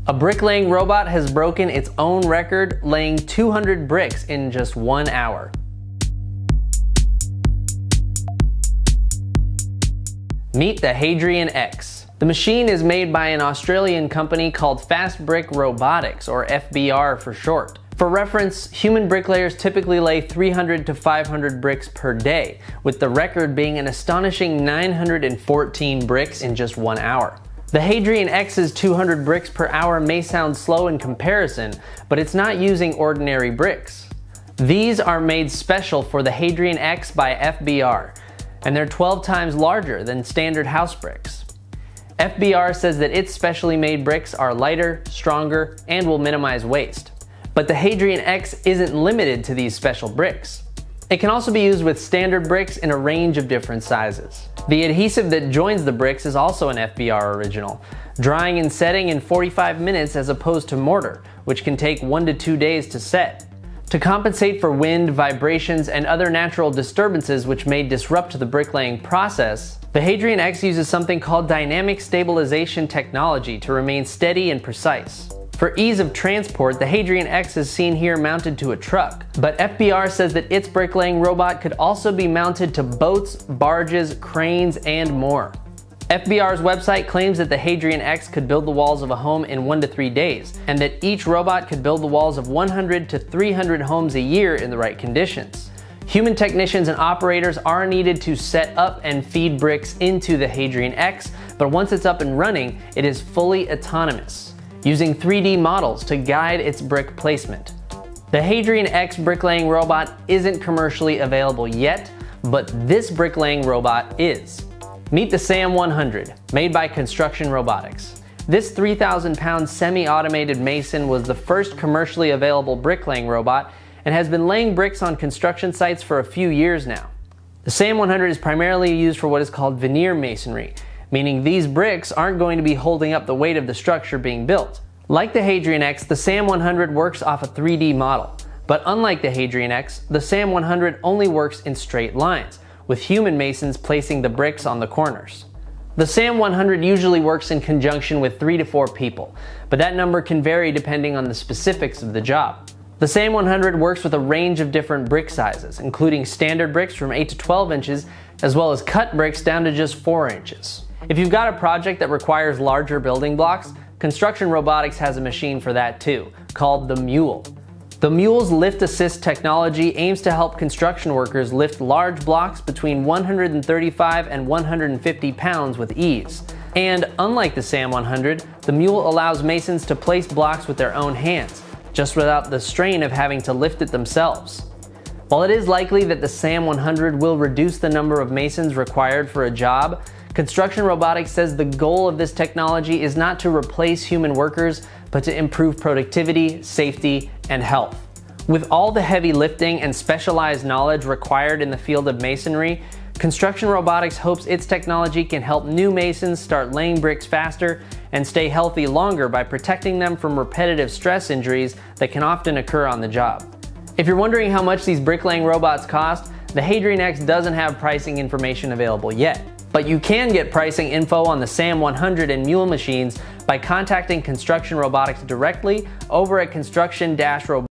A bricklaying robot has broken its own record, laying 200 bricks in just 1 hour. Meet the Hadrian X. The machine is made by an Australian company called Fast Brick Robotics, or FBR for short. For reference, human bricklayers typically lay 300 to 500 bricks per day, with the record being an astonishing 914 bricks in just 1 hour. The Hadrian X's 200 bricks per hour may sound slow in comparison, but it's not using ordinary bricks. These are made special for the Hadrian X by FBR, and they're 12 times larger than standard house bricks. FBR says that its specially made bricks are lighter, stronger, and will minimize waste. But the Hadrian X isn't limited to these special bricks. It can also be used with standard bricks in a range of different sizes. The adhesive that joins the bricks is also an FBR original, drying and setting in 45 minutes as opposed to mortar, which can take 1 to 2 days to set. To compensate for wind, vibrations, and other natural disturbances which may disrupt the bricklaying process, the Hadrian X uses something called dynamic stabilization technology to remain steady and precise. For ease of transport, the Hadrian X is seen here mounted to a truck, but FBR says that its bricklaying robot could also be mounted to boats, barges, cranes, and more. FBR's website claims that the Hadrian X could build the walls of a home in 1 to 3 days, and that each robot could build the walls of 100 to 300 homes a year in the right conditions. Human technicians and operators are needed to set up and feed bricks into the Hadrian X, but once it's up and running, it is fully autonomous, using 3D models to guide its brick placement. The Hadrian X bricklaying robot isn't commercially available yet, but this bricklaying robot is. Meet the SAM 100, made by Construction Robotics. This 3,000-pound semi-automated mason was the first commercially available bricklaying robot and has been laying bricks on construction sites for a few years now. The SAM 100 is primarily used for what is called veneer masonry, meaning these bricks aren't going to be holding up the weight of the structure being built. Like the Hadrian X, the SAM 100 works off a 3D model, but unlike the Hadrian X, the SAM 100 only works in straight lines, with human masons placing the bricks on the corners. The SAM 100 usually works in conjunction with 3 to 4 people, but that number can vary depending on the specifics of the job. The SAM 100 works with a range of different brick sizes, including standard bricks from 8 to 12 inches, as well as cut bricks down to just 4 inches. If you've got a project that requires larger building blocks, Construction Robotics has a machine for that too, called the Mule. The Mule's lift assist technology aims to help construction workers lift large blocks between 135 and 150 pounds with ease. And unlike the SAM 100, the Mule allows masons to place blocks with their own hands, just without the strain of having to lift it themselves. While it is likely that the SAM 100 will reduce the number of masons required for a job, Construction Robotics says the goal of this technology is not to replace human workers, but to improve productivity, safety, and health. With all the heavy lifting and specialized knowledge required in the field of masonry, Construction Robotics hopes its technology can help new masons start laying bricks faster and stay healthy longer by protecting them from repetitive stress injuries that can often occur on the job. If you're wondering how much these bricklaying robots cost, the Hadrian X doesn't have pricing information available yet. But you can get pricing info on the SAM 100 and Mule machines by contacting Construction Robotics directly over at construction-robotics.com.